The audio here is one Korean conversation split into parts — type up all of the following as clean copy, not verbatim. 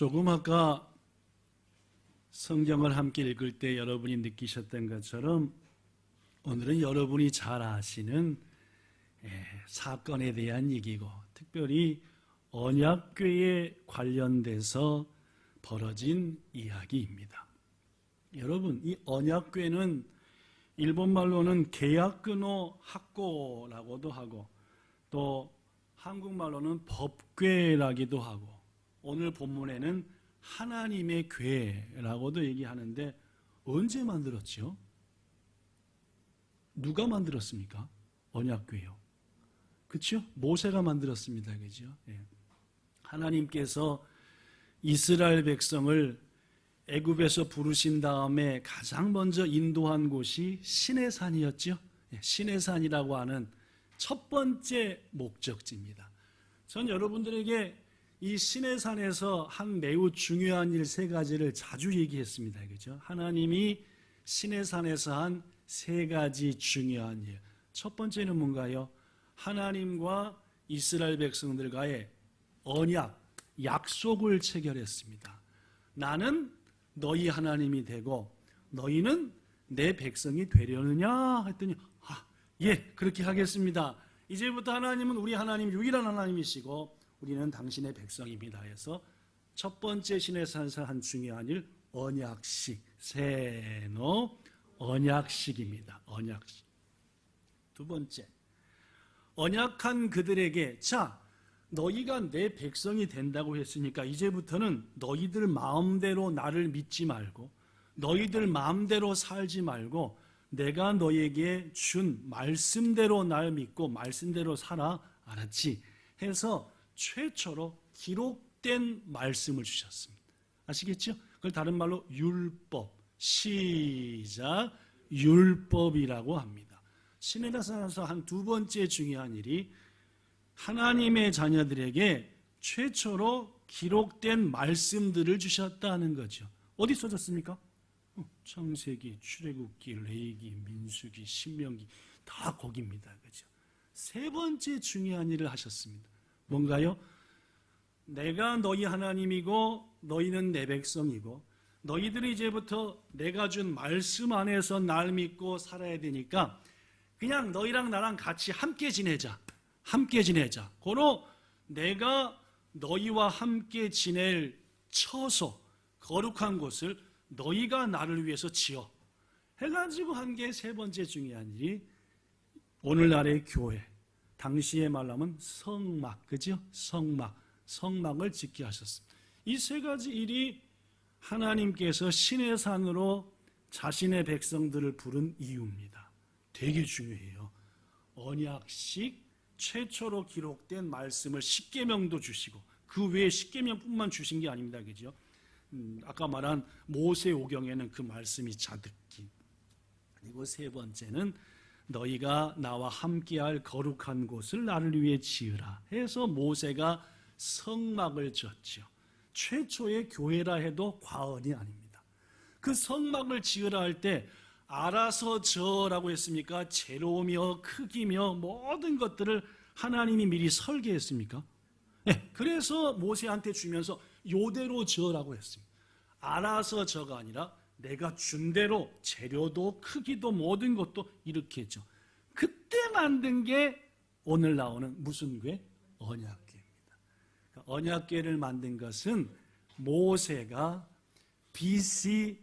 조금 아까 성경을 함께 읽을 때 여러분이 느끼셨던 것처럼 오늘은 여러분이 잘 아시는 사건에 대한 얘기고, 특별히 언약궤에 관련돼서 벌어진 이야기입니다. 여러분, 이 언약궤는 일본말로는 계약근호 학고라고도 하고, 또 한국말로는 법궤라기도 하고, 오늘 본문에는 하나님의 궤라고도 얘기하는데, 언제 만들었죠? 누가 만들었습니까? 언약궤요. 그렇죠? 모세가 만들었습니다. 그죠? 하나님께서 이스라엘 백성을 애굽에서 부르신 다음에 가장 먼저 인도한 곳이 시내산이었죠. 시내산이라고 하는 첫 번째 목적지입니다. 전 여러분들에게 이 시내산에서 한 매우 중요한 일 세 가지를 자주 얘기했습니다. 그죠? 하나님이 시내산에서 한 세 가지 중요한 일. 첫 번째는 뭔가요? 하나님과 이스라엘 백성들과의 언약, 약속을 체결했습니다. 나는 너희 하나님이 되고 너희는 내 백성이 되려느냐 했더니 예, 그렇게 하겠습니다. 이제부터 하나님은 우리 하나님, 유일한 하나님이시고 우리는 당신의 백성입니다 해서 첫 번째 시내산에서 한 중요한 일, 언약식, 세노 언약식입니다. 언약식. 두 번째, 언약한 그들에게 자, 너희가 내 백성이 된다고 했으니까 이제부터는 너희들 마음대로 나를 믿지 말고 너희들 마음대로 살지 말고 내가 너희에게 준 말씀대로 날 믿고 말씀대로 살아. 알았지? 해서 최초로 기록된 말씀을 주셨습니다. 아시겠죠? 그걸 다른 말로 율법, 시작, 율법이라고 합니다. 시내산에서 한 두 번째 중요한 일이 하나님의 자녀들에게 최초로 기록된 말씀들을 주셨다는 거죠. 어디 써졌습니까? 창세기, 출애굽기, 레위기, 민수기, 신명기 다 거기입니다. 그죠? 세 번째 중요한 일을 하셨습니다. 뭔가요? 내가 너희 하나님이고 너희는 내 백성이고 너희들이 이제부터 내가 준 말씀 안에서 날 믿고 살아야 되니까 그냥 너희랑 나랑 같이 함께 지내자. 함께 지내자. 고로 내가 너희와 함께 지낼 처소, 거룩한 곳을 너희가 나를 위해서 지어 해가지고 한 게 세 번째 중요한 일이 오늘날의 교회, 당시에 말하면 성막, 그죠? 성막을 짓게 하셨습니다. 이 세 가지 일이 하나님께서 시내산으로 자신의 백성들을 부른 이유입니다. 되게 중요해요. 언약식, 최초로 기록된 말씀을 십계명도 주시고 그 외에 십계명뿐만 주신 게 아닙니다. 그죠? 아까 말한 모세오경에는 그 말씀이 자득히. 그리고 세 번째는 너희가 나와 함께할 거룩한 곳을 나를 위해 지으라 해서 모세가 성막을 지었죠. 최초의 교회라 해도 과언이 아닙니다. 그 성막을 지으라 할 때 알아서 저라고 했습니까? 재료며 크기며 모든 것들을 하나님이 미리 설계했습니까? 네, 그래서 모세한테 주면서 요대로 저라고 했습니다. 알아서 저가 아니라 내가 준 대로 재료도 크기도 모든 것도 이렇게 했죠. 그때 만든 게 오늘 나오는 무슨 궤? 언약궤입니다. 언약궤를 만든 것은 모세가 BC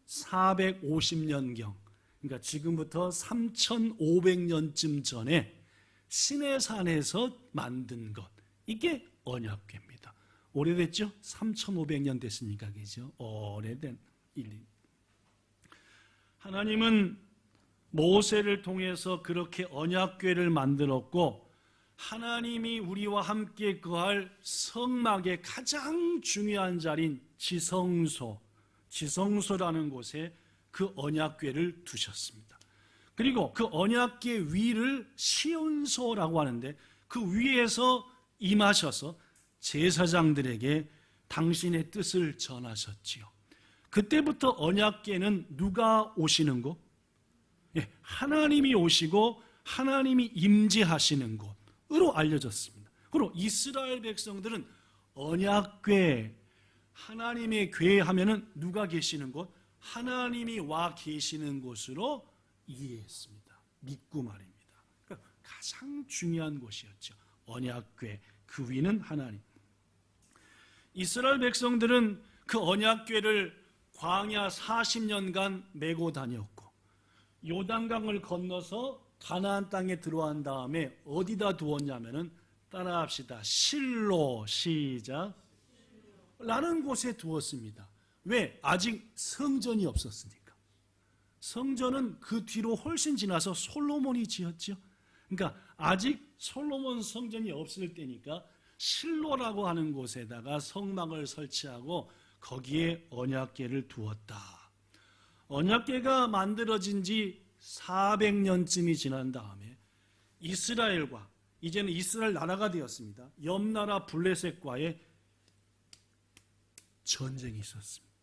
1450년경, 그러니까 지금부터 3500년쯤 전에 시내산에서 만든 것, 이게 언약궤입니다. 오래됐죠? 3500년 됐으니까, 그죠? 오래된 일. 하나님은 모세를 통해서 그렇게 언약궤를 만들었고 하나님이 우리와 함께 거할 성막의 가장 중요한 자리인 지성소라는 곳에 그 언약궤를 두셨습니다. 그리고 그 언약궤 위를 시온소라고 하는데 그 위에서 임하셔서 제사장들에게 당신의 뜻을 전하셨지요. 그때부터 언약궤는 누가 오시는 곳? 하나님이 오시고 하나님이 임재하시는 곳으로 알려졌습니다. 그리고 이스라엘 백성들은 언약궤, 하나님의 궤 하면은 누가 계시는 곳? 하나님이 와 계시는 곳으로 이해했습니다. 믿고 말입니다. 그러니까 가장 중요한 곳이었죠. 언약궤, 그 위는 하나님. 이스라엘 백성들은 그 언약궤를 광야 40년간 메고 다녔고 요단강을 건너서 가나안 땅에 들어간 다음에 어디다 두었냐면은 따라합시다. 실로, 시작. 라는 곳에 두었습니다. 왜? 아직 성전이 없었으니까. 성전은 그 뒤로 훨씬 지나서 솔로몬이 지었죠. 그러니까 아직 솔로몬 성전이 없을 때니까 실로라고 하는 곳에다가 성막을 설치하고 거기에 언약궤를 두었다. 언약궤가 만들어진 지 400년쯤이 지난 다음에 이스라엘과 이제는 이스라엘 나라가 되었습니다. 옆나라 블레셋과의 전쟁이 있었습니다.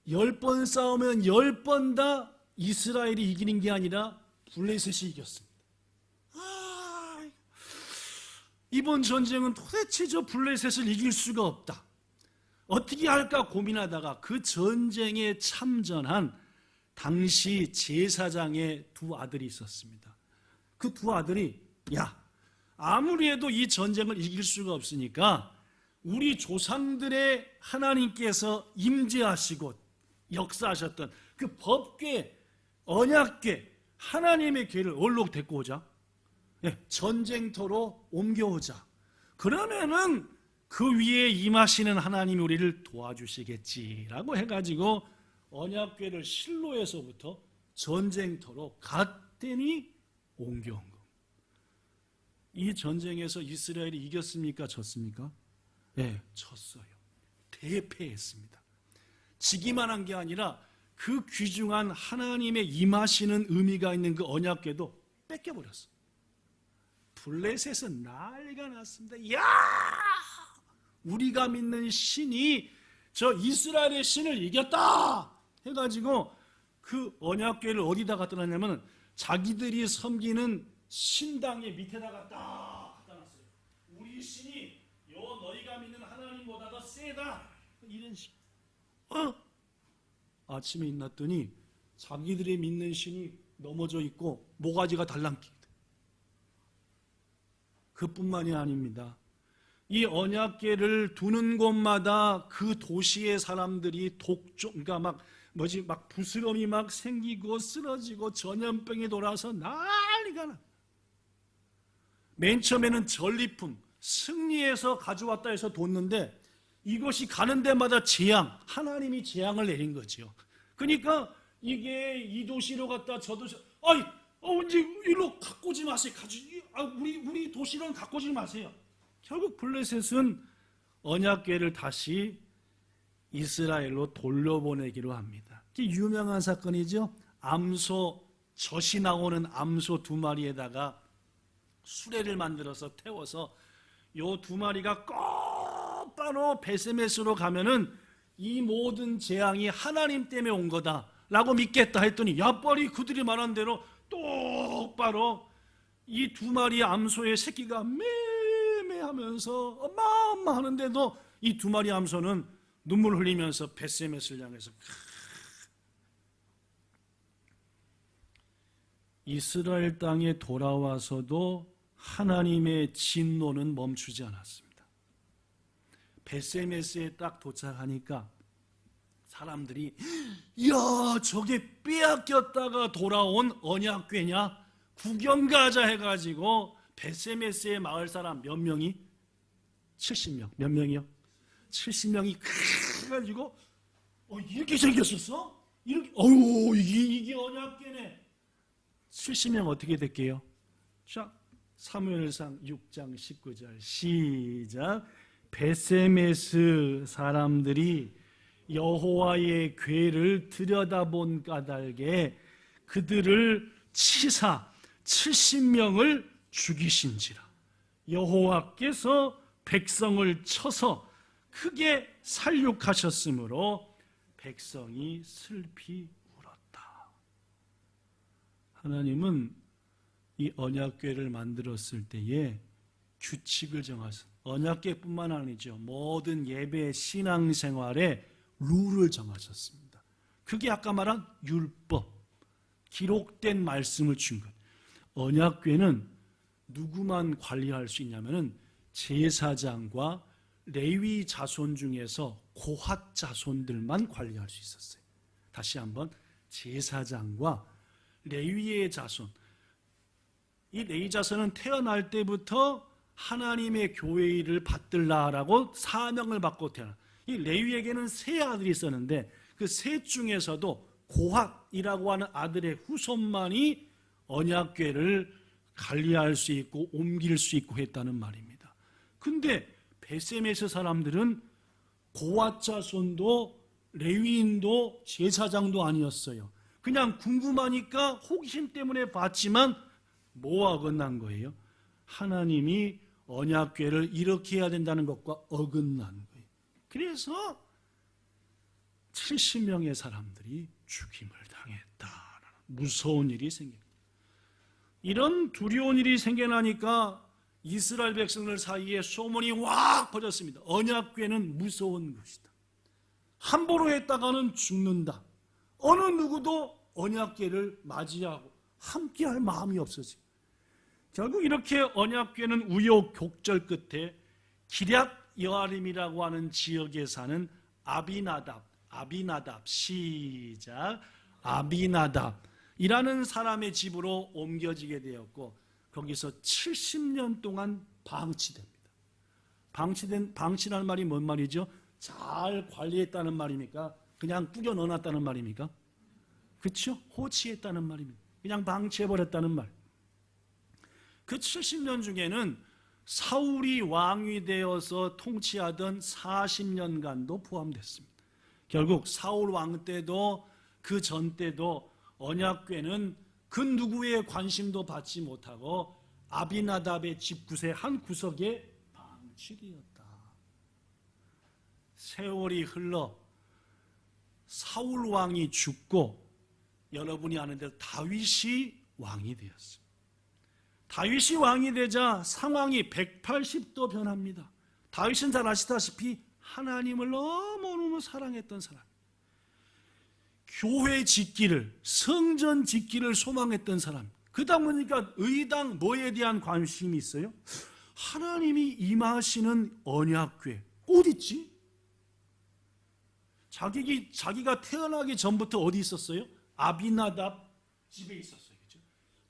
10번 싸우면 10번 다 이스라엘이 이기는 게 아니라 블레셋이 이겼습니다. 이번 전쟁은 도대체 저 블레셋을 이길 수가 없다. 어떻게 할까 고민하다가 그 전쟁에 참전한 당시 제사장의 두 아들이 있었습니다. 그 두 아들이 아무리 해도 이 전쟁을 이길 수가 없으니까 우리 조상들의 하나님께서 임재하시고 역사하셨던 그 법궤, 언약궤, 하나님의 궤를 얼룩 데리고 오자. 전쟁터로 옮겨오자. 그러면은 그 위에 임하시는 하나님이 우리를 도와주시겠지라고 해가지고 언약궤를 실로에서부터 전쟁터로 갔더니 옮겨온 거. 이 전쟁에서 이스라엘이 이겼습니까? 졌습니까? 네, 졌어요. 대패했습니다. 지기만 한 게 아니라 그 귀중한 하나님의 임하시는 의미가 있는 그 언약궤도 뺏겨버렸어요. 블레셋은 난리가 났습니다. 우리가 믿는 신이 저 이스라엘의 신을 이겼다 해가지고 그 언약궤를 어디다 갖다 놨냐면 자기들이 섬기는 신당의 밑에다가 딱 갖다 놨어요. 우리 신이 너희가 믿는 하나님보다 더 세다. 이런 식. 아침에 일어났더니 자기들이 믿는 신이 넘어져 있고 모가지가 달랑끼. 그뿐만이 아닙니다. 이 언약궤를 두는 곳마다 그 도시의 사람들이 그러니까 막 부스럼이 막 생기고 쓰러지고 전염병이 돌아서 난리가 나. 맨 처음에는 전리품, 승리해서 가져왔다 해서 뒀는데 이것이 가는 데마다 재앙, 하나님이 재앙을 내린 거죠. 그러니까 이게 이 도시로 갔다 저 도시, 이제 이리로 갖고 오지 마세요. 우리 도시로는 갖고 오지 마세요. 결국 블레셋은 언약궤를 다시 이스라엘로 돌려보내기로 합니다. 이게 유명한 사건이죠. 젖이 나오는 암소 2마리에다가 수레를 만들어서 태워서 요 2마리가 곧바로 베세메스로 가면은 이 모든 재앙이 하나님 때문에 온 거다라고 믿겠다 했더니 빨리 그들이 말한 대로 똑바로 이 2마리의 암소의 새끼가 매매하면서 엄마 하는데도 이 2마리 암소는 눈물 흘리면서 베세메스를 향해서 이스라엘 땅에 돌아와서도 하나님의 진노는 멈추지 않았습니다. 베세메스에 딱 도착하니까 사람들이 저게 빼앗겼다가 돌아온 언약궤냐? 구경 가자 해가지고 베세메스의 마을 사람 몇 명이? 70명. 몇 명이요? 70명이 해가지고 이렇게 생겼었어? 이게 언약궤네. 70명 어떻게 될게요? 자, 사무엘상 6장 19절 시작. 베세메스 사람들이 여호와의 궤를 들여다본 까닭에 그들을 치사 70명을 죽이신지라. 여호와께서 백성을 쳐서 크게 살육하셨으므로 백성이 슬피 울었다. 하나님은 이 언약궤를 만들었을 때에 규칙을 정하셨습니다. 언약궤뿐만 아니죠. 모든 예배 신앙생활에 룰을 정하셨습니다. 그게 아까 말한 율법, 기록된 말씀을 준 것. 언약궤는 누구만 관리할 수 있냐면은 제사장과 레위 자손 중에서 고핫 자손들만 관리할 수 있었어요. 다시 한번, 제사장과 레위의 자손. 이 레위 자손은 태어날 때부터 하나님의 교회 일을 받들라라고 사명을 받고 태어나. 이 레위에게는 세 아들이 있었는데 그 셋 중에서도 고핫이라고 하는 아들의 후손만이 언약궤를 관리할 수 있고 옮길 수 있고 했다는 말입니다. 근데 베세메스 사람들은 고핫 자손도 레위인도 제사장도 아니었어요. 그냥 궁금하니까 호기심 때문에 봤지만 뭐와 어긋난 거예요? 하나님이 언약궤를 이렇게 해야 된다는 것과 어긋난 거예요. 그래서 70명의 사람들이 죽임을 당했다. 무서운 일이 생깁니다. 이런 두려운 일이 생겨나니까 이스라엘 백성들 사이에 소문이 확 퍼졌습니다. 언약궤는 무서운 것이다. 함부로 했다가는 죽는다. 어느 누구도 언약궤를 맞이하고 함께할 마음이 없어지고 결국 이렇게 언약궤는 우여곡절 끝에 기럇 여아림이라고 하는 지역에 사는 아비나답 시작 아비나답이라는 사람의 집으로 옮겨지게 되었고 거기서 70년 동안 방치됩니다. 방치라는 말이 뭔 말이죠? 잘 관리했다는 말입니까? 그냥 꾸겨 넣어놨다는 말입니까? 그렇죠? 호치했다는 말입니다. 그냥 방치해버렸다는 말. 그 70년 중에는 사울이 왕이 되어서 통치하던 40년간도 포함됐습니다. 결국 사울 왕 때도 그 전 때도 언약궤는 그 누구의 관심도 받지 못하고 아비나답의 집구석 한 구석에 방치되었다. 세월이 흘러 사울 왕이 죽고 여러분이 아는 대로 다윗이 왕이 되었습니다. 다윗이 왕이 되자 상황이 180도 변합니다. 다윗은 잘 아시다시피 하나님을 너무너무 사랑했던 사람, 교회 짓기를, 성전 짓기를 소망했던 사람. 그러다 보니까 의당 뭐에 대한 관심이 있어요? 하나님이 임하시는 언약궤 어디 있지? 자기가 태어나기 전부터 어디 있었어요? 아비나답 집에 있었어요. 그렇죠?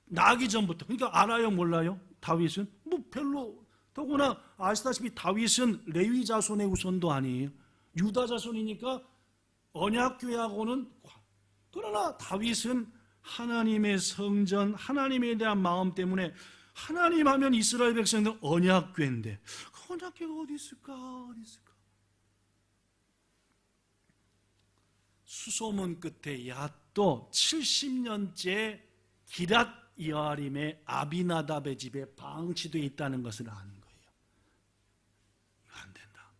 나기 전부터. 그러니까 알아요, 몰라요? 다윗은 뭐 별로. 더구나 아시다시피 다윗은 레위 자손의 후손도 아니에요. 유다 자손이니까 언약궤하고는. 그러나 다윗은 하나님의 성전, 하나님에 대한 마음 때문에 하나님 하면 이스라엘 백성들은 언약궤인데 그 언약궤가 어디 있을까? 어디 있을까? 수소문 끝에 야또 70년째 기럇 여아림의 아비나답의 집에 방치되어 있다는 것을 아는 거예요. 이거 안 된다.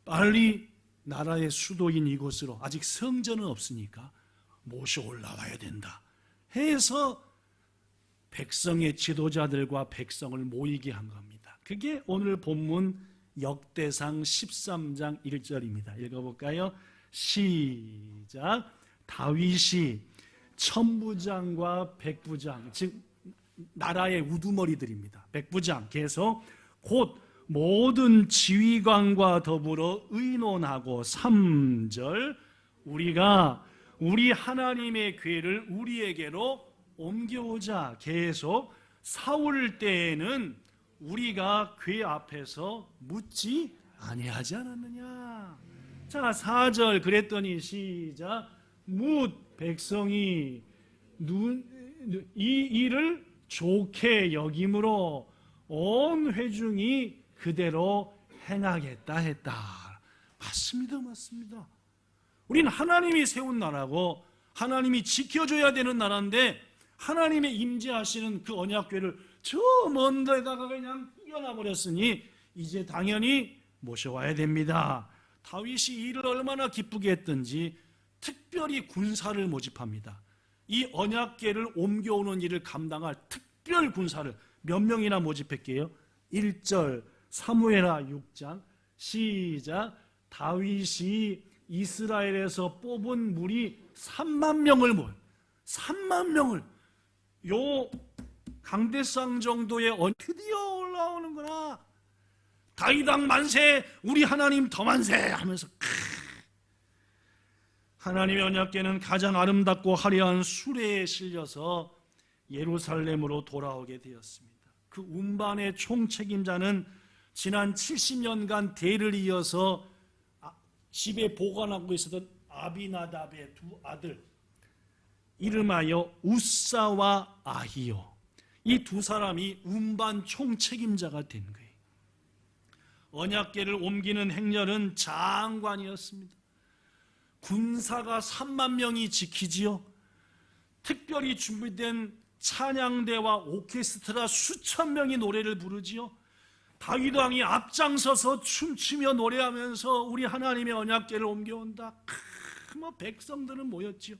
빨리 나라의 수도인 이곳으로, 아직 성전은 없으니까 모셔 올라와야 된다 해서 백성의 지도자들과 백성을 모이게 한 겁니다. 그게 오늘 본문 역대상 13장 1절입니다. 읽어볼까요? 시작. 다윗이 천부장과 백부장, 즉 나라의 우두머리들입니다. 백부장 계속 곧 모든 지휘관과 더불어 의논하고 3절 우리가 우리 하나님의 궤를 우리에게로 옮겨오자. 계속 사울 때에는 우리가 궤 앞에서 묻지 아니하지 않았느냐. 자 4절 그랬더니 시작. 뭇 백성이 이 일을 좋게 여김으로 온 회중이 그대로 행하겠다 했다. 맞습니다. 맞습니다. 우리는 하나님이 세운 나라고 하나님이 지켜줘야 되는 나라인데 하나님의 임재하시는 그 언약궤를 저 먼 데다가 그냥 꾸겨놔버렸으니 이제 당연히 모셔와야 됩니다. 다윗이 일을 얼마나 기쁘게 했던지 특별히 군사를 모집합니다. 이 언약궤를 옮겨오는 일을 감당할 특별 군사를 몇 명이나 모집할게요? 1절 사무엘하 6장 시작. 다윗이 이스라엘에서 뽑은 무리 3만 명을 모여 3만 명을 요 강대상 정도의 드디어 올라오는구나. 다윗왕 만세, 우리 하나님 더 만세 하면서 하나님의 언약궤는 가장 아름답고 화려한 수레에 실려서 예루살렘으로 돌아오게 되었습니다. 그 운반의 총책임자는 지난 70년간 대를 이어서 집에 보관하고 있었던 아비나답의 두 아들 이름하여 우사와 아히요, 이 두 사람이 운반 총책임자가 된 거예요. 언약궤를 옮기는 행렬은 장관이었습니다. 군사가 3만 명이 지키지요. 특별히 준비된 찬양대와 오케스트라 수천 명이 노래를 부르지요. 다윗 왕이 앞장서서 춤추며 노래하면서 우리 하나님의 언약궤를 옮겨온다. 백성들은 모였지요.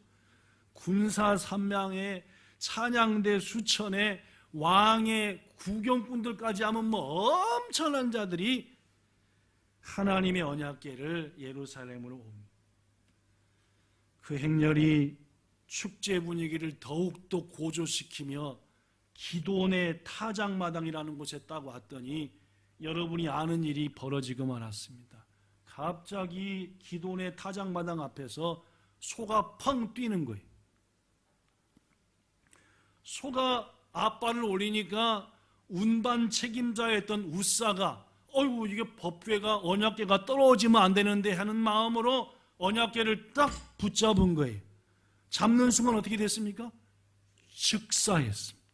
군사 3명에 찬양대 수천에 왕의 구경꾼들까지 하면 엄청난 자들이 하나님의 언약궤를 예루살렘으로 옵니다. 그 행렬이 축제 분위기를 더욱더 고조시키며 기돈의 타작마당이라는 곳에 딱 왔더니 여러분이 아는 일이 벌어지고 말았습니다. 갑자기 기돈의 타작마당 앞에서 소가 펑 뛰는 거예요. 소가 앞발을 올리니까 운반 책임자였던 우사가 어이구 이게 법궤가 언약궤가 떨어지면 안 되는데 하는 마음으로 언약궤를 딱 붙잡은 거예요. 잡는 순간 어떻게 됐습니까? 즉사했습니다.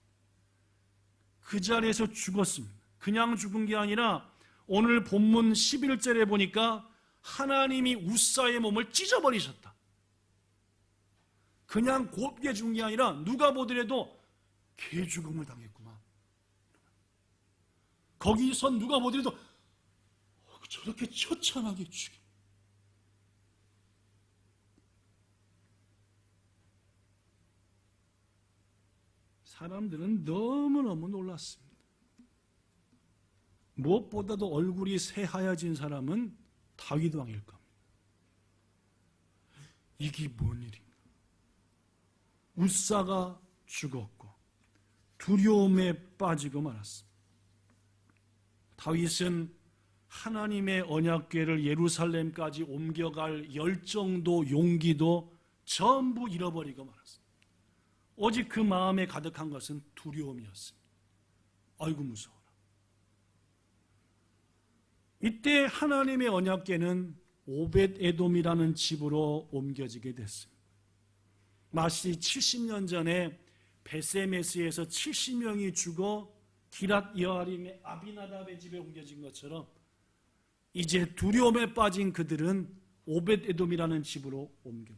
그 자리에서 죽었습니다. 그냥 죽은 게 아니라 오늘 본문 11절에 보니까 하나님이 우사의 몸을 찢어버리셨다. 그냥 곱게 죽은 게 아니라 누가 보더라도 개죽음을 당했구만. 거기서 누가 보더라도 저렇게 처참하게 죽여. 사람들은 너무너무 놀랐습니다. 무엇보다도 얼굴이 새하얘진 사람은 다윗 왕일 겁니다. 이게 뭔 일인가? 우사가 죽었고 두려움에 빠지고 말았습니다. 다윗은 하나님의 언약궤를 예루살렘까지 옮겨갈 열정도 용기도 전부 잃어버리고 말았습니다. 오직 그 마음에 가득한 것은 두려움이었습니다. 아이고 무서워라. 이때 하나님의 언약궤는 오벳에돔이라는 집으로 옮겨지게 됐습니다. 마치 70년 전에 베세메스에서 70명이 죽어 기랏 여아림의 아비나답의 집에 옮겨진 것처럼 이제 두려움에 빠진 그들은 오벳에돔이라는 집으로 옮겨요.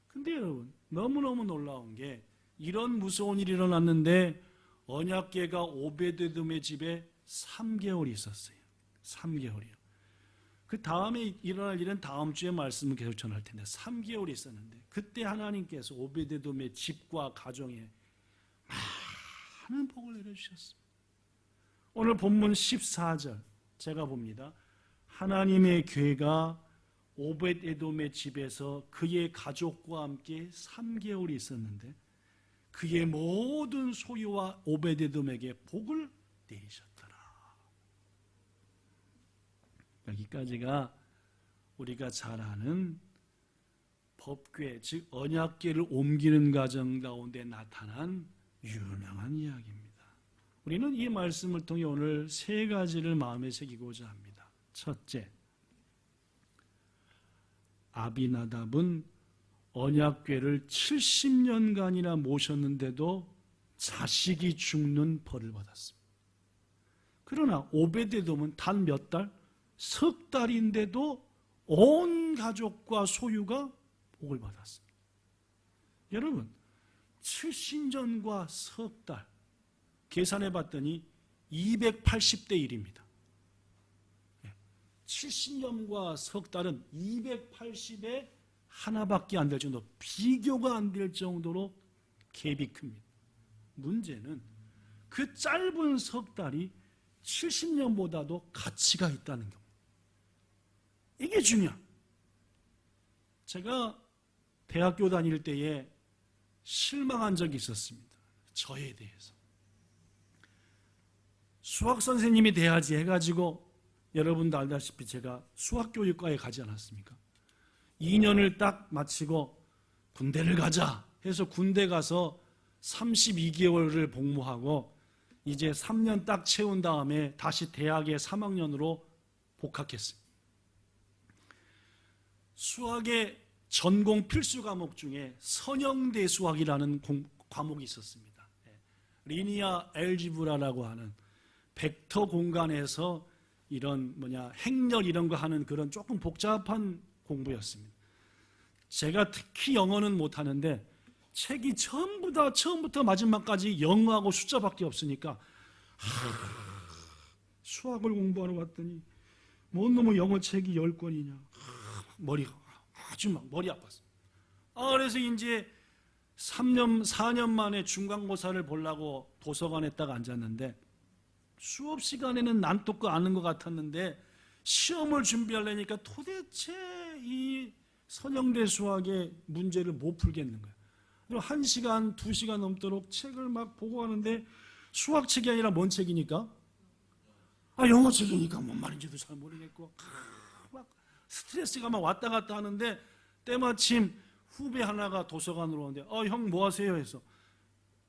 근데 여러분 너무너무 놀라운 게 이런 무서운 일이 일어났는데 언약궤가 오벳에돔의 집에 3개월이 있었어요. 3개월이요. 그 다음에 일어날 일은 다음 주에 말씀을 계속 전할 텐데 3개월이 있었는데 그때 하나님께서 오벳에돔의 집과 가정에 많은 복을 내려주셨습니다. 오늘 본문 14절 제가 봅니다. 하나님의 궤가 오벳에돔의 집에서 그의 가족과 함께 3개월이 있었는데 그의 모든 소유와 오벳에돔에게 복을 내리셨더라. 여기까지가 우리가 잘 아는 법궤, 즉 언약궤를 옮기는 과정 가운데 나타난 유명한 이야기입니다. 우리는 이 말씀을 통해 오늘 세 가지를 마음에 새기고자 합니다. 첫째, 아비나답은 언약궤를 70년간이나 모셨는데도 자식이 죽는 벌을 받았습니다. 그러나 오벳에돔은 단 몇 달? 석 달인데도 온 가족과 소유가 복을 받았습니다. 여러분 70년과 석 달 계산해 봤더니 280대 1입니다. 70년과 석 달은 280에 하나밖에 안 될 정도, 비교가 안 될 정도로 갭이 큽니다. 문제는 그 짧은 석 달이 70년보다도 가치가 있다는 겁니다. 이게 중요합니다. 제가 대학교 다닐 때에 실망한 적이 있었습니다. 저에 대해서. 수학 선생님이 돼야지 해가지고 여러분도 알다시피 제가 수학교육과에 가지 않았습니까? 2년을 딱 마치고 군대를 가자 해서 군대 가서 32개월을 복무하고 이제 3년 딱 채운 다음에 다시 대학에 3학년으로 복학했습니다. 수학의 전공 필수 과목 중에 선형대 수학이라는 과목이 있었습니다. 리니어 엘지브라라고 하는 벡터 공간에서 이런 행렬 이런 거 하는 그런 조금 복잡한 공부였습니다. 제가 특히 영어는 못하는데 책이 전부 다 처음부터 마지막까지 영어하고 숫자밖에 없으니까 수학을 공부하러 왔더니 뭔 놈의 영어 책이 10권이냐. 머리가 아주 막 머리 아팠어요. 그래서 이제 3년, 4년 만에 중간고사를 보려고 도서관에 딱 앉았는데 수업 시간에는 난독거 아는 것 같았는데 시험을 준비하려니까 도대체 이 선형대 수학의 문제를 못 풀겠는 거예요. 1시간, 2시간 넘도록 책을 막 보고 하는데 수학책이 아니라 뭔 책이니까? 영어 책이니까 뭔 말인지도 잘 모르겠고 막 스트레스가 막 왔다 갔다 하는데 때마침 후배 하나가 도서관으로 오는데 형 뭐 하세요? 해서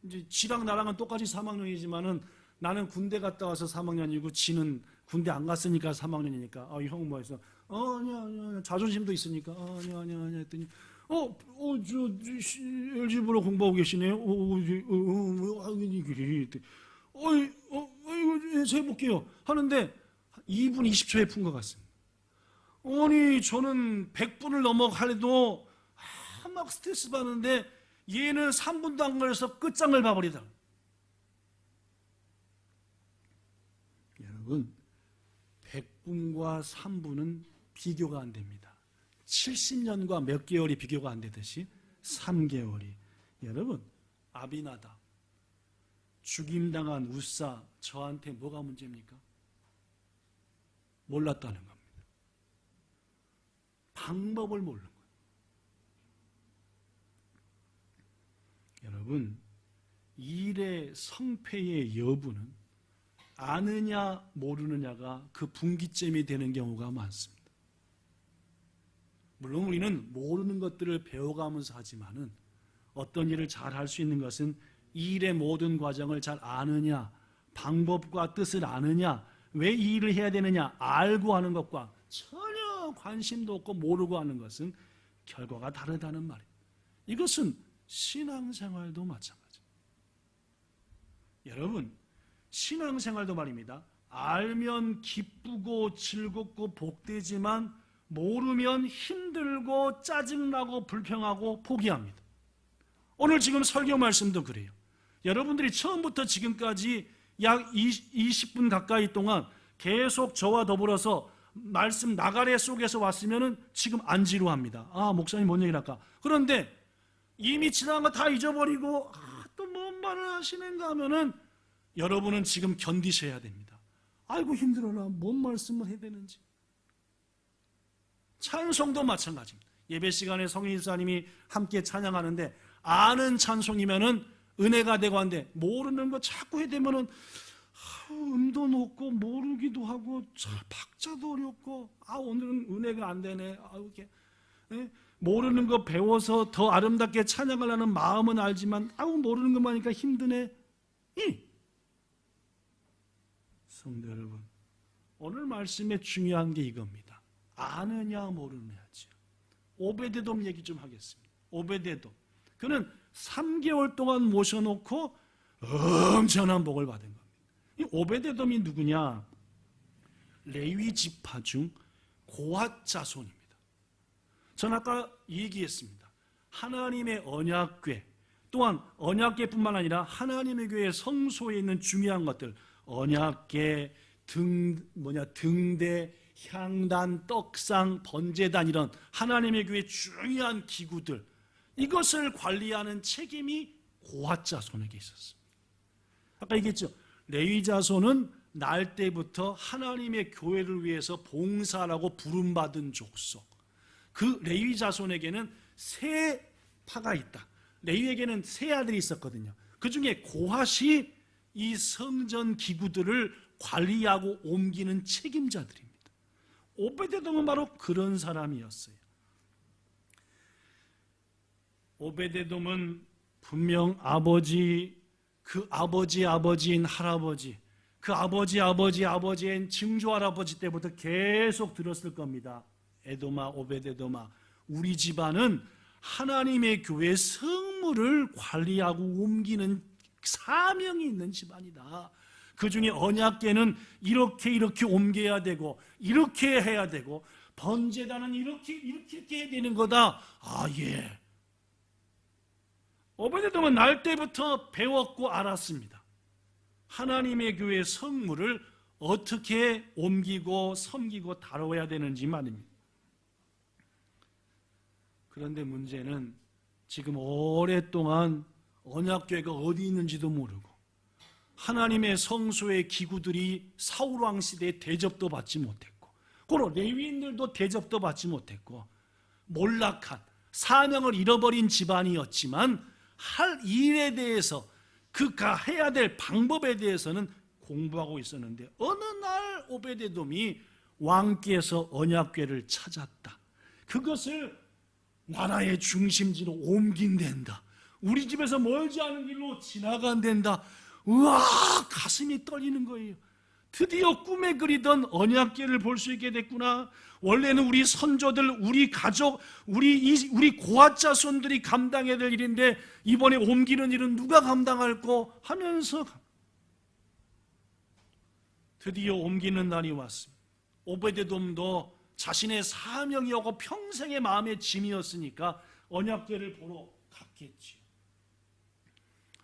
이제 지랑 나랑은 똑같이 3학년이지만은 나는 군대 갔다 와서 3학년이고 지는 군대 안 갔으니까 3학년이니까 형 뭐 해서 아니야 자존심도 있으니까 아니야 했더니 LG보러 공부하고 계시네요. 이거 제가 해볼게요 하는데 2분 20초에 푼 것 같습니다. 아니 저는 100분을 넘어가려도 막 스트레스 받는데 얘는 3분도 안 걸려서 끝장을 봐버리다. 여러분 100분과 3분은 비교가 안 됩니다. 70년과 몇 개월이 비교가 안 되듯이 3개월이. 여러분 아비나답 죽임당한 우사 저한테 뭐가 문제입니까? 몰랐다는 겁니다. 방법을 모르는 거예요. 여러분 일의 성패의 여부는 아느냐 모르느냐가 그 분기점이 되는 경우가 많습니다. 물론 우리는 모르는 것들을 배워가면서 하지만은 어떤 일을 잘 할 수 있는 것은 이 일의 모든 과정을 잘 아느냐, 방법과 뜻을 아느냐, 왜 이 일을 해야 되느냐 알고 하는 것과 전혀 관심도 없고 모르고 하는 것은 결과가 다르다는 말이에요. 이것은 신앙생활도 마찬가지입니다. 여러분 신앙생활도 말입니다. 알면 기쁘고 즐겁고 복되지만 모르면 힘들고 짜증나고 불평하고 포기합니다. 오늘 지금 설교 말씀도 그래요. 여러분들이 처음부터 지금까지 약 20분 가까이 동안 계속 저와 더불어서 말씀 나가래 속에서 왔으면 지금 안 지루합니다. 목사님 뭔 얘기를 할까? 그런데 이미 지난 거 다 잊어버리고 또 뭔 말을 하시는가 하면은 여러분은 지금 견디셔야 됩니다. 아이고 힘들어라. 뭔 말씀을 해야 되는지. 찬송도 마찬가지입니다. 예배 시간에 성인 집사님이 함께 찬양하는데 아는 찬송이면은 은혜가 되고 한데 모르는 거 자꾸 해대면은 음도 높고 모르기도 하고 박자도 어렵고 오늘은 은혜가 안 되네. 이렇게 모르는 거 배워서 더 아름답게 찬양하려는 마음은 알지만 모르는 것만 하니까 힘드네. 성도 여러분, 오늘 말씀에 중요한 게 이겁니다. 아느냐 모르느냐죠. 오베데돔 얘기 좀 하겠습니다. 오베데돔, 그는 3개월 동안 모셔놓고 엄청난 복을 받은 겁니다. 이 오베데돔이 누구냐? 레위 지파 중 고핫 자손입니다. 전 아까 얘기했습니다. 하나님의 언약궤, 또한 언약궤뿐만 아니라 하나님의 교회 성소에 있는 중요한 것들, 언약궤, 등대, 향단, 떡상, 번제단, 이런 하나님의 교회 중요한 기구들, 이것을 관리하는 책임이 고핫 자손에게 있었습니다. 아까 얘기했죠. 레위 자손은 날 때부터 하나님의 교회를 위해서 봉사라고 부름받은 족속, 그 레위 자손에게는 세 파가 있다. 레위에게는 세 아들이 있었거든요. 그 중에 고핫이 이 성전 기구들을 관리하고 옮기는 책임자들입니다. 오베데돔은 바로 그런 사람이었어요. 오베데돔은 분명 그 아버지인 할아버지, 그 아버지인 증조 할아버지 때부터 계속 들었을 겁니다. 에돔아, 오베데돔아, 우리 집안은 하나님의 교회 성물을 관리하고 옮기는 사명이 있는 집안이다. 그 중에 언약궤는 이렇게 옮겨야 되고, 이렇게 해야 되고, 번제단은 이렇게 해야 되는 거다. 아, 예. 오베데돔은 날 때부터 배웠고 알았습니다. 하나님의 교회 성물을 어떻게 옮기고 섬기고 다뤄야 되는지 말입니다. 그런데 문제는 지금 오랫동안 언약궤가 어디 있는지도 모르고, 하나님의 성소의 기구들이 사울왕 시대에 대접도 받지 못했고, 그리고 레위인들도 대접도 받지 못했고, 몰락한 사명을 잃어버린 집안이었지만 할 일에 대해서, 그가 해야 될 방법에 대해서는 공부하고 있었는데, 어느 날 오베데돔이 왕께서 언약궤를 찾았다. 그것을 나라의 중심지로 옮긴댄다. 우리 집에서 멀지 않은 길로 지나간댄다. 우와, 가슴이 떨리는 거예요. 드디어 꿈에 그리던 언약궤를 볼 수 있게 됐구나. 원래는 우리 선조들, 우리 가족, 우리 고아 자손들이 감당해야 될 일인데 이번에 옮기는 일은 누가 감당할까 하면서 드디어 옮기는 날이 왔습니다. 오베데돔도 자신의 사명이었고 평생의 마음의 짐이었으니까 언약궤를 보러 갔겠지요.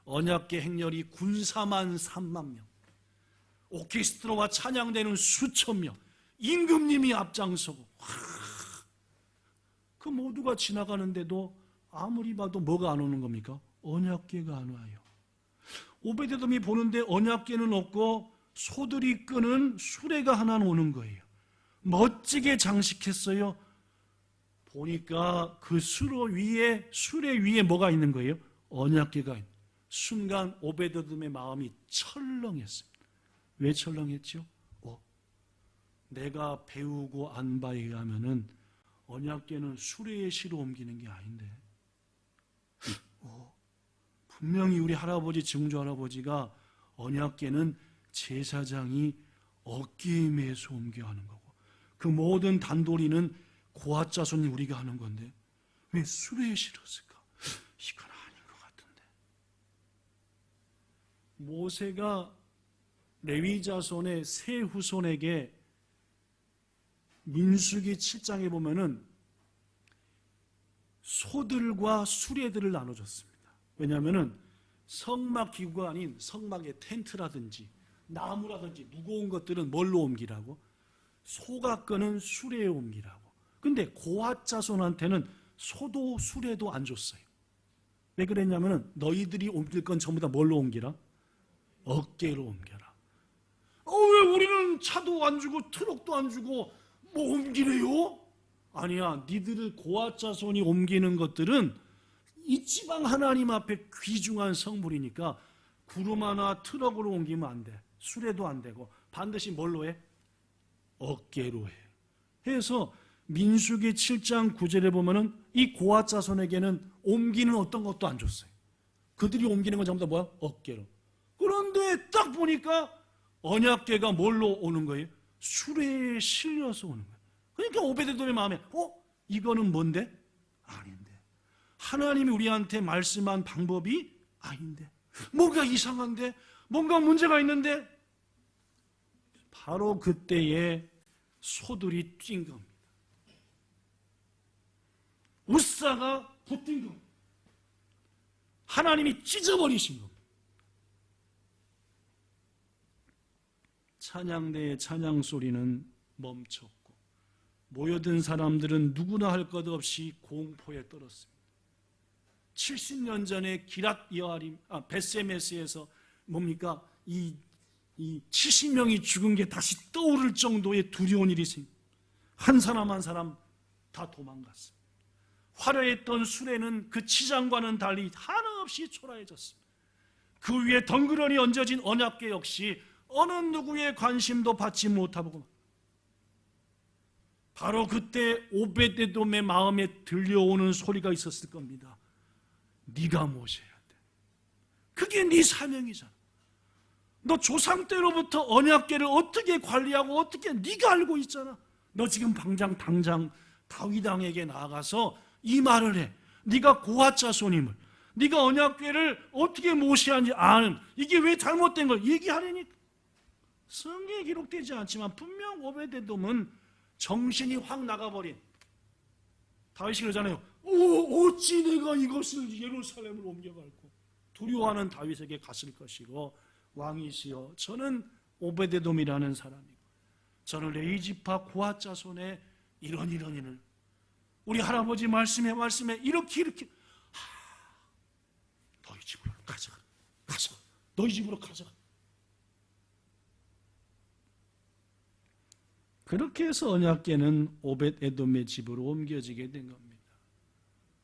언약궤 행렬이 군사만 3만 명, 오케스트라와 찬양되는 수천 명, 임금님이 앞장서고, 그 모두가 지나가는데도 아무리 봐도 뭐가 안 오는 겁니까? 언약궤가 안 와요. 오베데돔이 보는데 언약궤는 없고 소들이 끄는 수레가 하나는 오는 거예요. 멋지게 장식했어요. 보니까 그 수레 위에 뭐가 있는 거예요? 언약궤가 있는. 순간 오베데돔의 마음이 철렁했습니다. 왜 철렁했죠? 내가 배우고 안 바에 의하면은 언약궤는 수레에 실어 옮기는 게 아닌데, 분명히 우리 할아버지, 증조 할아버지가 언약궤는 제사장이 어깨에 매서 옮겨 하는 거고, 그 모든 단도리는 고아 자손이 우리가 하는 건데 왜 수레에 실었을까? 이건 아닌 것 같은데. 모세가 레위 자손의 세 후손에게 민수기 7장에 보면은 소들과 수레들을 나눠줬습니다. 왜냐하면은 성막 기구가 아닌 성막의 텐트라든지 나무라든지 무거운 것들은 뭘로 옮기라고? 소가 끄는 수레에 옮기라고. 근데 고핫 자손한테는 소도 수레도 안 줬어요. 왜 그랬냐면은 너희들이 옮길 건 전부 다 뭘로 옮기라? 어깨로 옮겨라. 왜 우리는 차도 안 주고 트럭도 안 주고 뭐 옮기래요? 아니야, 니들 고아 자손이 옮기는 것들은 이 지방 하나님 앞에 귀중한 성물이니까 구름 하나 트럭으로 옮기면 안 돼. 수레도 안 되고 반드시 뭘로 해? 어깨로 해. 해서 민수기 7장 9절에 보면은 이 고아 자손에게는 옮기는 어떤 것도 안 줬어요. 그들이 옮기는 건 전부 다 뭐야? 어깨로. 그런데 딱 보니까 언약궤가 뭘로 오는 거예요? 수레에 실려서 오는 거예요. 그러니까 오베데돔의 마음에 이거는 뭔데? 아닌데. 하나님이 우리한테 말씀한 방법이 아닌데. 뭔가 이상한데? 뭔가 문제가 있는데? 바로 그때에 소들이 뛴 겁니다. 우사가 붙은 겁니다. 하나님이 찢어버리신 겁니다. 찬양대의 찬양 소리는 멈췄고 모여든 사람들은 누구나 할 것 없이 공포에 떨었습니다. 70년 전에 기랏 여아림, 베세메스에서 뭡니까? 이 이 70명이 죽은 게 다시 떠오를 정도의 두려운 일이 한 사람 한 사람 다 도망갔습니다. 화려했던 수레는 그 치장과는 달리 한없이 초라해졌습니다. 그 위에 덩그러니 얹어진 언약궤 역시 어느 누구의 관심도 받지 못하고, 바로 그때 오베데돔의 마음에 들려오는 소리가 있었을 겁니다. 네가 모셔야 돼. 그게 네 사명이잖아. 너 조상 때로부터 언약궤를 어떻게 관리하고 어떻게 네가 알고 있잖아. 너 지금 당장 다윗 왕에게 나아가서 이 말을 해. 네가 고핫 자손임을, 네가 언약궤를 어떻게 모셔야 하는지 아는, 이게 왜 잘못된 걸 얘기하려니까. 성경에 기록되지 않지만 분명 오베데돔은 정신이 확 나가버린, 다윗이 그러잖아요. 어찌 내가 이것을 예루살렘으로 옮겨갈고. 두려워하는 다윗에게 갔을 것이고, 왕이시여 저는 오베데돔이라는 사람이고, 저는 레위지파 고핫 자손의 이런 일을 우리 할아버지 말씀에 이렇게 너희 집으로 가져가. 너희 집으로 가져가. 그렇게 해서 언약궤는 오벳에돔의 집으로 옮겨지게 된 겁니다.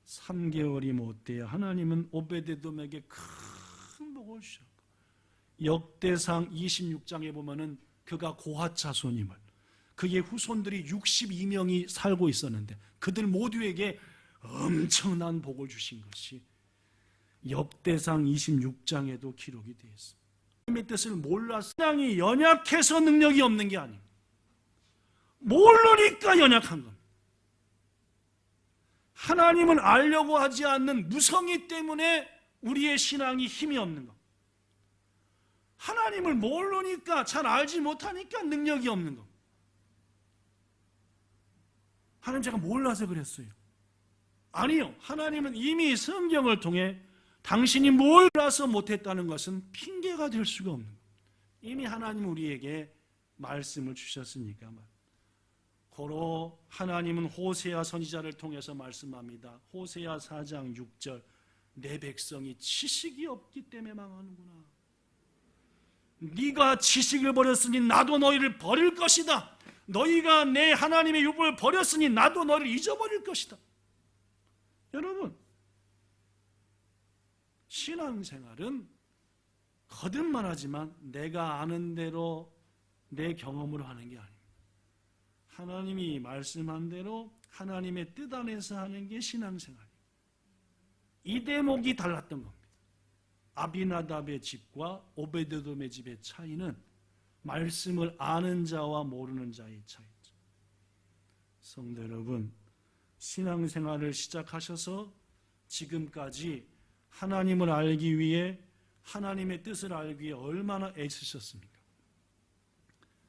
3개월이 못 돼야 하나님은 오벳에돔에게 큰 복을 주셨고, 역대상 26장에 보면은 그가 고핫 자손임을, 그의 후손들이 62명이 살고 있었는데 그들 모두에게 엄청난 복을 주신 것이 역대상 26장에도 기록이 되어 있습니다. 하나님의 뜻을 몰라서 신앙이 연약해서 능력이 없는 게 아닙니다. 모르니까 연약한 겁니다. 하나님을 알려고 하지 않는 무성의 때문에 우리의 신앙이 힘이 없는 겁니다. 하나님을 모르니까, 잘 알지 못하니까 능력이 없는 겁니다. 하나님 제가 몰라서 그랬어요. 아니요. 하나님은 이미 성경을 통해 당신이 몰라서 못했다는 것은 핑계가 될 수가 없는 겁니다. 이미 하나님 우리에게 말씀을 주셨으니까. 고로 하나님은 호세아 선지자를 통해서 말씀합니다. 호세아 4장 6절, 내 백성이 지식이 없기 때문에 망하는구나. 네가 지식을 버렸으니 나도 너희를 버릴 것이다. 너희가 내 하나님의 율법을 버렸으니 나도 너를 잊어버릴 것이다. 여러분, 신앙생활은 거듭만 하지만 내가 아는 대로 내 경험으로 하는 게 아닙니다. 하나님이 말씀한 대로 하나님의 뜻 안에서 하는 게 신앙생활이에요. 이 대목이 달랐던 겁니다. 아비나답의 집과 오베데돔의 집의 차이는 말씀을 아는 자와 모르는 자의 차이죠. 성도 여러분, 신앙생활을 시작하셔서 지금까지 하나님을 알기 위해, 하나님의 뜻을 알기 위해 얼마나 애쓰셨습니까?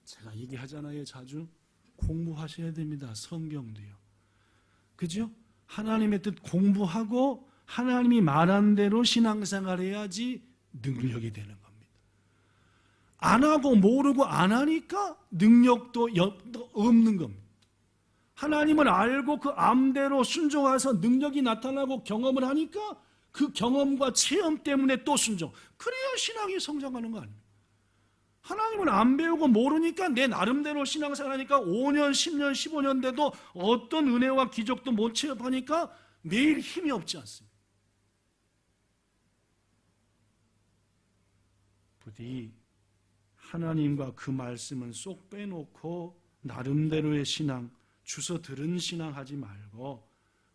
제가 얘기하잖아요, 자주. 공부하셔야 됩니다. 성경도요. 그죠? 하나님의 뜻 공부하고 하나님이 말한 대로 신앙생활 해야지 능력이 되는 겁니다. 안 하고 모르고 안 하니까 능력도 없는 겁니다. 하나님을 알고 그 암대로 순종해서 능력이 나타나고 경험을 하니까 그 경험과 체험 때문에 또 순종. 그래야 신앙이 성장하는 거 아닙니까? 하나님을 안 배우고 모르니까 내 나름대로 신앙생활하니까 5년, 10년, 15년 돼도 어떤 은혜와 기적도 못 체험하니까 매일 힘이 없지 않습니까? 부디 하나님과 그 말씀은 쏙 빼놓고 나름대로의 신앙, 주워 들은 신앙 하지 말고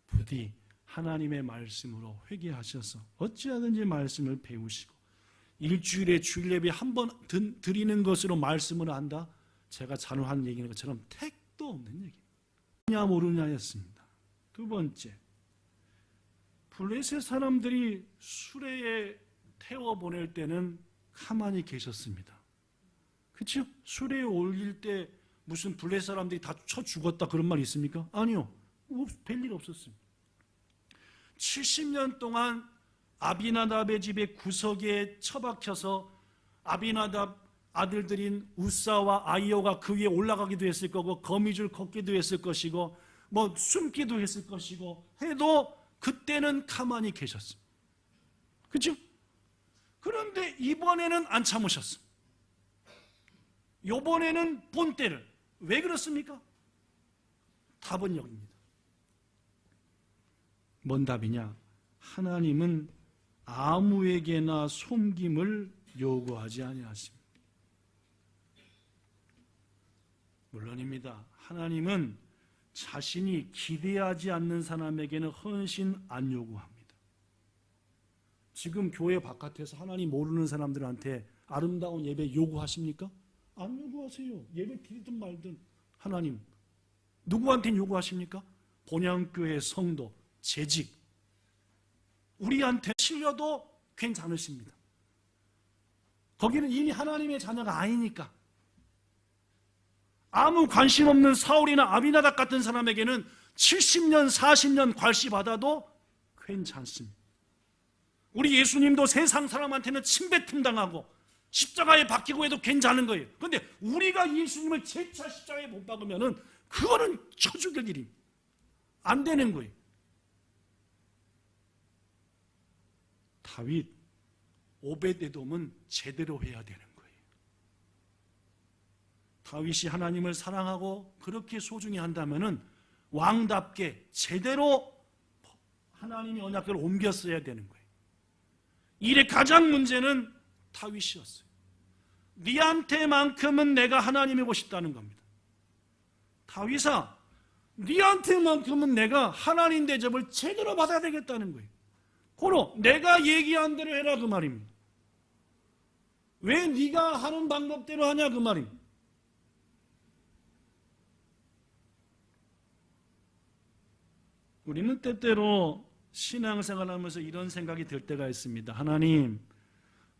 부디 하나님의 말씀으로 회개하셔서 어찌하든지 말씀을 배우시고, 일주일에 주일 예배 한 번 드리는 것으로 말씀을 안다? 제가 자료한 얘기인 것처럼 택도 없는 얘기입니다. 모르냐 모르냐였습니다. 두 번째, 블레셋 사람들이 수레에 태워보낼 때는 가만히 계셨습니다. 그렇죠? 수레에 올릴 때 무슨 블레셋 사람들이 다 쳐 죽었다 그런 말 있습니까? 아니요. 별일 없었습니다. 70년 동안 아비나답의 집의 구석에 처박혀서 아비나답 아들들인 우사와 아이오가 그 위에 올라가기도 했을 거고, 거미줄 걷기도 했을 것이고, 뭐 숨기도 했을 것이고 해도 그때는 가만히 계셨습니다. 그렇죠? 그런데 이번에는 안 참으셨습니다. 요번에는 본때를. 왜 그렇습니까? 답은 여기입니다. 뭔 답이냐? 하나님은 아무에게나 섬김을 요구하지 아니하십니다. 물론입니다. 하나님은 자신이 기대하지 않는 사람에게는 헌신 안 요구합니다. 지금 교회 바깥에서 하나님 모르는 사람들한테 아름다운 예배 요구하십니까? 안 요구하세요. 예배 드리든 말든. 하나님 누구한테 요구하십니까? 본향교회 성도, 재직 우리한테 실려도 괜찮으십니다. 거기는 이미 하나님의 자녀가 아니니까. 아무 관심 없는 사울이나 아비나답 같은 사람에게는 70년, 40년 괄시받아도 괜찮습니다. 우리 예수님도 세상 사람한테는 침뱉음 당하고 십자가에 박히고 해도 괜찮은 거예요. 그런데 우리가 예수님을 재차 십자가에 못 박으면 그거는 쳐죽일 일입니다. 안 되는 거예요. 다윗, 오벳에돔은 제대로 해야 되는 거예요. 다윗이 하나님을 사랑하고 그렇게 소중히 한다면 왕답게 제대로 하나님의 언약궤를 옮겼어야 되는 거예요. 일의 가장 문제는 다윗이었어요. 네한테만큼은 내가 하나님이고 싶다는 겁니다. 다윗아, 네한테만큼은 내가 하나님 대접을 제대로 받아야 되겠다는 거예요. 고로 내가 얘기한 대로 해라 그 말입니다. 왜 네가 하는 방법대로 하냐 그 말입니다. 우리는 때때로 신앙생활하면서 이런 생각이 들 때가 있습니다. 하나님,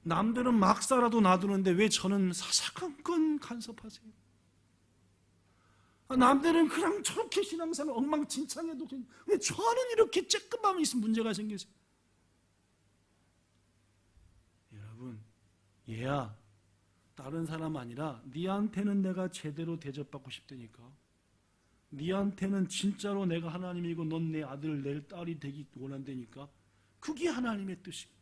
남들은 막 살아도 놔두는데 왜 저는 사사건건 간섭하세요? 남들은 그냥 저렇게 신앙생활 엉망진창해도 왜 저는 이렇게 쬐끔하면 있으면 문제가 생기세요? 여러분, 얘야, 다른 사람 아니라 네한테는 내가 제대로 대접받고 싶다니까. 네한테는 진짜로 내가 하나님이고 넌 내 아들, 내 딸이 되기 원한다니까. 그게 하나님의 뜻입니다.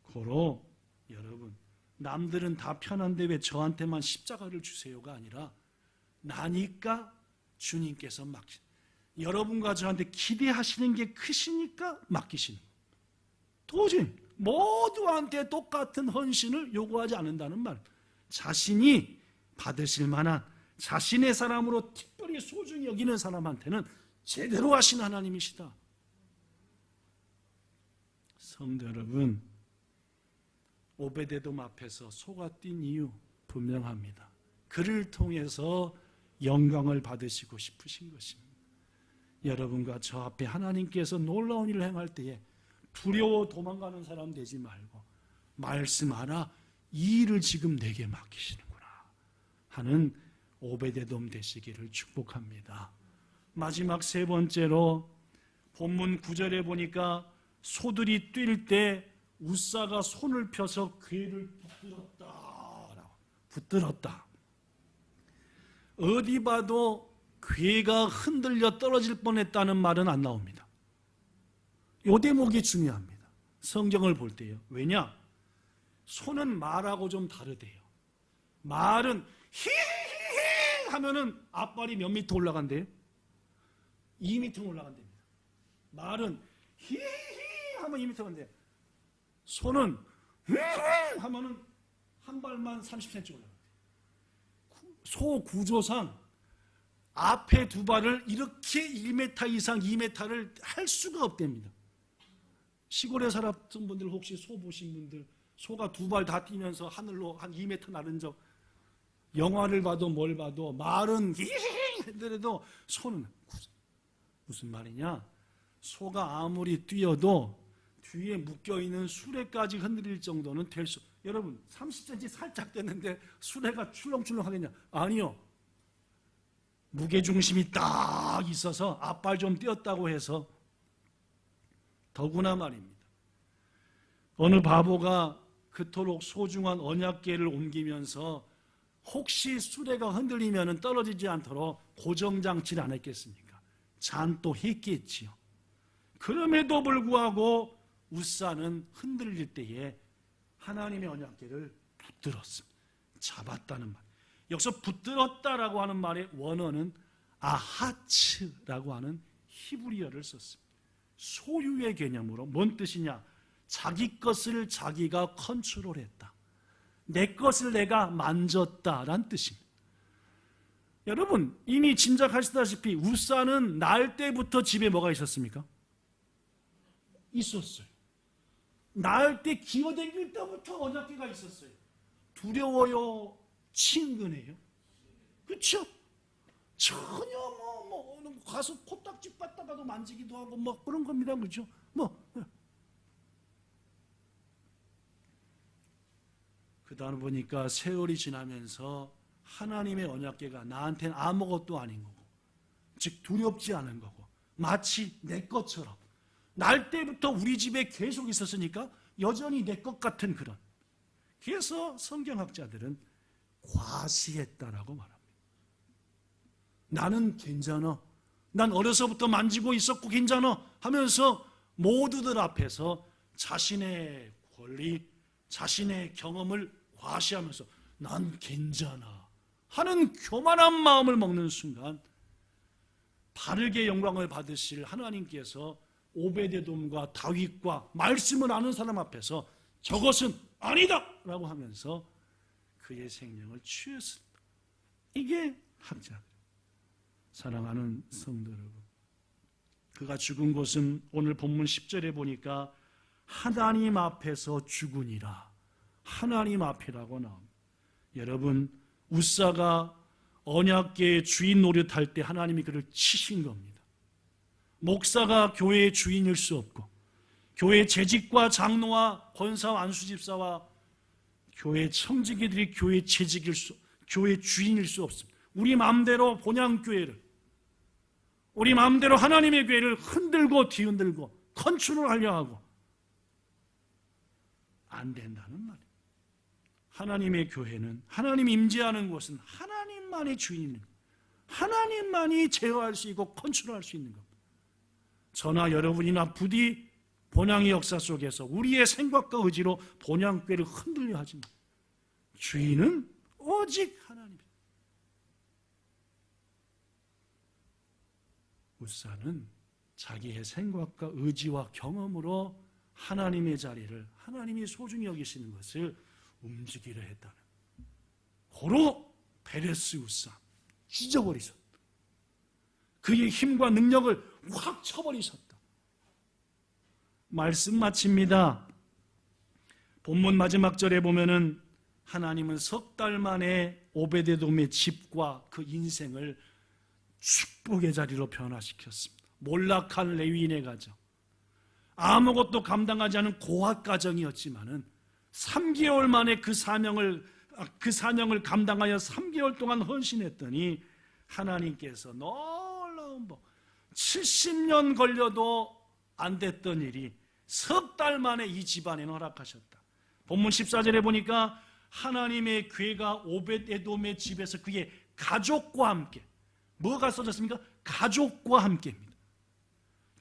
고로 여러분, 남들은 다 편한데 왜 저한테만 십자가를 주세요가 아니라 나니까 주님께서 맡기시는, 여러분과 저한테 기대하시는 게 크시니까 맡기시는 거예요. 도저히 모두한테 똑같은 헌신을 요구하지 않는다는 말. 자신이 받으실 만한 자신의 사람으로 특별히 소중히 여기는 사람한테는 제대로 하신 하나님이시다. 성도 여러분, 오베데돔 앞에서 소가 뛴 이유 분명합니다. 그를 통해서 영광을 받으시고 싶으신 것입니다. 여러분과 저 앞에 하나님께서 놀라운 일을 행할 때에 두려워 도망가는 사람 되지 말고 말씀하라, 이 일을 지금 내게 맡기시는구나 하는 오베데돔 되시기를 축복합니다. 마지막 세 번째로 본문 9절에 보니까 소들이 뛸 때 우사가 손을 펴서 궤를 붙들었다. 어디 봐도 궤가 흔들려 떨어질 뻔했다는 말은 안 나옵니다. 이 대목이 중요합니다. 성경을 볼 때요. 왜냐? 소는 말하고 좀 다르대요. 말은 히히히 하면은 앞발이 몇 미터 올라간대요? 2미터 올라간답니다. 말은 히히히 하면 2미터 간대요. 소는 히히히 하면은 한 발만 30cm 올라간대요. 소 구조상 앞에 두 발을 이렇게 1m 이상 2m를 할 수가 없답니다. 시골에 살았던 분들 혹시 소 보신 분들, 소가 두 발 다 뛰면서 하늘로 한 2m 나른 적, 영화를 봐도 뭘 봐도 말은 하더라도 소는 무슨 말이냐? 소가 아무리 뛰어도 뒤에 묶여있는 수레까지 흔들릴 정도는 될 수. 여러분 30cm 살짝 됐는데 수레가 출렁출렁 하겠냐? 아니요. 무게중심이 딱 있어서 앞발 좀 띄었다고 해서 더구나 말입니다. 어느 바보가 그토록 소중한 언약궤를 옮기면서 혹시 수레가 흔들리면 떨어지지 않도록 고정장치를 안 했겠습니까? 잔또 했겠지요. 그럼에도 불구하고 우사는 흔들릴 때에 하나님의 언약궤를 붙들었습니다. 잡았다는 말. 여기서 붙들었다라고 하는 말의 원어는 아하츠라고 하는 히브리어를 썼습니다. 소유의 개념으로 뭔 뜻이냐? 자기 것을 자기가 컨트롤했다. 내 것을 내가 만졌다라는 뜻입니다. 여러분 이미 짐작하시다시피 우사는 낳을 때부터 집에 뭐가 있었습니까? 있었어요. 낳을 때 기어다닐 때부터 언약궤가 있었어요. 두려워요? 친근해요? 그렇죠? 전혀 가서 코딱지 빠다가도 만지기도 하고 그런 겁니다. 그렇죠? 그다음 보니까 세월이 지나면서 하나님의 언약궤가 나한테는 아무것도 아닌 거고, 즉 두렵지 않은 거고, 마치 내 것처럼 날 때부터 우리 집에 계속 있었으니까 여전히 내 것 같은 그런. 그래서 성경학자들은 과시했다라고 말합니다. 나는 괜찮아, 난 어려서부터 만지고 있었고 괜찮아 하면서 모두들 앞에서 자신의 권리, 자신의 경험을 과시하면서 난 괜찮아 하는 교만한 마음을 먹는 순간 바르게 영광을 받으실 하나님께서 오베데돔과 다윗과 말씀을 아는 사람 앞에서 저것은 아니다 라고 하면서 그의 생명을 취했습니다. 이게 학자들. 사랑하는 성도 여러분, 그가 죽은 곳은 오늘 본문 10절에 보니까 하나님 앞에서 죽으니라, 하나님 앞이라고 나옵니다. 여러분 우사가 언약궤의 주인 노릇할 때 하나님이 그를 치신 겁니다. 목사가 교회의 주인일 수 없고, 교회 재직과 장로와 권사와 안수집사와 교회 청지기들이 교회 교회 주인일 수 없습니다. 우리 마음대로 본향교회를, 우리 마음대로 하나님의 교회를 흔들고 뒤흔들고 컨트롤하려 하고 안 된다는 말이에요. 하나님의 교회는, 하나님이 임재하는 곳은 하나님만이 주인입니다. 하나님만이 제어할 수 있고 컨트롤할 수 있는 겁니다. 저나 여러분이나 부디 본향의 역사 속에서 우리의 생각과 의지로 본향교회를 흔들려 하지 마. 주인은 오직 하나님입니다. 우사는 자기의 생각과 의지와 경험으로 하나님의 자리를, 하나님이 소중히 여기시는 것을 움직이려 했다는, 고로 베레스 우사 찢어버리셨다. 그의 힘과 능력을 확 쳐버리셨다. 말씀 마칩니다. 본문 마지막 절에 보면은 하나님은 석 달 만에 오베데돔의 집과 그 인생을 축복의 자리로 변화시켰습니다. 몰락한 레위인의 가정, 아무것도 감당하지 않은 고학 가정이었지만은 3개월 만에 그 사명을 감당하여 3개월 동안 헌신했더니 하나님께서 놀라운 복, 70년 걸려도 안 됐던 일이 석 달 만에 이 집안에 허락하셨다. 본문 14절에 보니까 하나님의 궤가 오벳에돔의 집에서 그의 가족과 함께, 뭐가 써졌습니까? 가족과 함께입니다.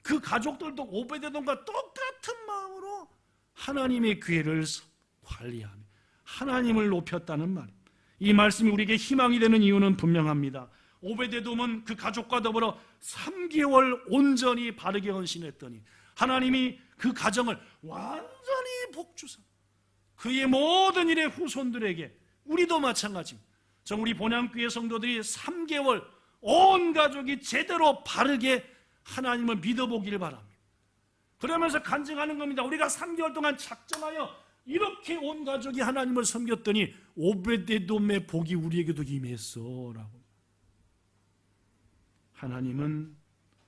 그 가족들도 오벳에돔과 똑같은 마음으로 하나님의 궤를 관리하며 하나님을 높였다는 말입니다. 이 말씀이 우리에게 희망이 되는 이유는 분명합니다. 오벳에돔은 그 가족과 더불어 3개월 온전히 바르게 헌신했더니 하나님이 그 가정을 완전히 복주사 그의 모든 일의 후손들에게, 우리도 마찬가지입니다. 우리 본향교회 성도들이 3개월 온 가족이 제대로 바르게 하나님을 믿어보기를 바랍니다. 그러면서 간증하는 겁니다. 우리가 3개월 동안 작정하여 이렇게 온 가족이 하나님을 섬겼더니 오벳에돔의 복이 우리에게도 임했어 라고. 하나님은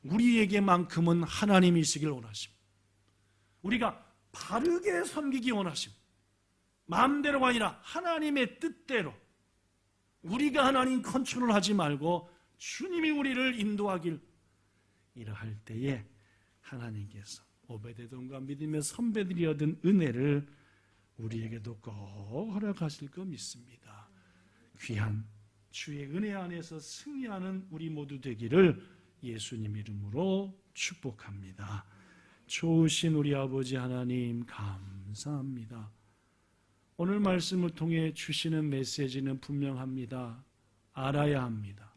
우리에게만큼은 하나님이시길 원하십니다. 우리가 바르게 섬기기 원하십니다. 마음대로가 아니라 하나님의 뜻대로, 우리가 하나님 컨트롤하지 말고 주님이 우리를 인도하길, 이러할 때에 하나님께서 오베데돔과 믿음의 선배들이 얻은 은혜를 우리에게도 꼭 허락하실 거 믿습니다. 귀한 주의 은혜 안에서 승리하는 우리 모두 되기를 예수님 이름으로 축복합니다. 좋으신 우리 아버지 하나님 감사합니다. 오늘 말씀을 통해 주시는 메시지는 분명합니다. 알아야 합니다.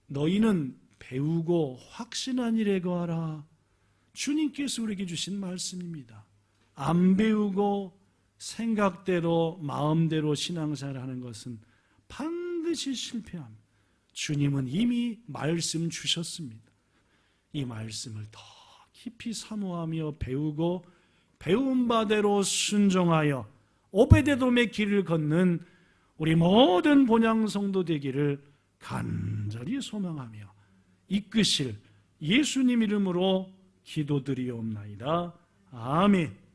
너희는 배우고 확신한 일에 거하라. 주님께서 우리에게 주신 말씀입니다. 안 배우고 생각대로 마음대로 신앙생활을 하는 것은 반드시 실패합니다. 주님은 이미 말씀 주셨습니다. 이 말씀을 더 깊이 사모하며 배우고 배운 바대로 순종하여 오베데돔의 길을 걷는 우리 모든 본향 성도 되기를 간절히 소망하며 이끄실 예수님 이름으로 기도드리옵나이다. 아멘.